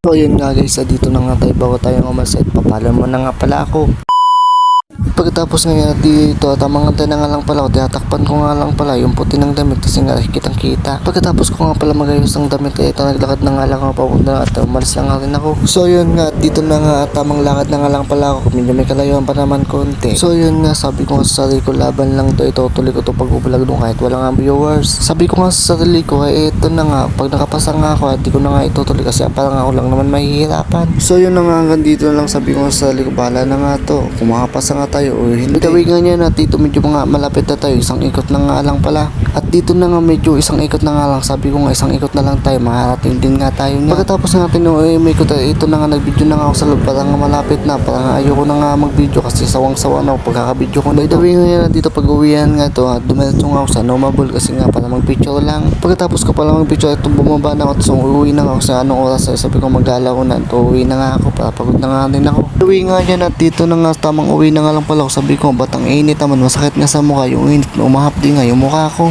So yun nga guys, dito na nga tayo bago tayo umaset. Papalo mo na nga pala ako. Pagkatapos nga dito, tamang antay na nga lang pala ako, tinatakpan ko nga lang pala yung puti ng damit kasi nga kitang kita. Pagkatapos ko nga pala magayos ng damit, ito naglakad na nga lang ako papunta at umalis na nga rin ako. So yun nga, dito na nga tamang lakad na nga lang pala ako, medyo may kalayuan pa naman konti. So yun nga, sabi ko nga sa sarili ko, laban lang to, itutuloy ko to pag-ubulag doon kahit wala nga viewers. Sabi ko nga sa sarili ko, ito na nga, pag nakapasa nga ako, di ko na nga itutuloy kasi parang ako lang naman mahihirapan. So yun na nga, hanggang dito na lang, sabi ko nga sa sarili ko, bahala na nga to, kung makapasa nga tayo o hindi. Gawin nga niya na dito medyo mga malapit na tayo, isang ikot na nga lang pala. At dito na nga medyo isang ikot na nga lang, sabi ko nga isang ikot na lang tayo, maharating din nga tayo niya. Pagkatapos natin may ikot, ito na nga nag-video na nga ako sa loob, parang malapit na, parang ayoko na nga mag-video kasi sawang-sawa na ako pagkaka-video ko. By the way nga dito pag uwihan nga to, dumiretso nga ako sa Nomabol kasi nga para mag-picture lang. Pagkatapos ko pala mag-picture, itong bumaba na ako, so uwi na ako sa anong oras, sabi ko mag-gala ko na, uwi na nga ako, papagod na nga din ako. Uwi nga niya na dito na nga, tamang uwi na nga lang pala ako, sabi ko ba't ang init naman, masakit nga sa mukha, yung init na umahap din nga yung mukha ko.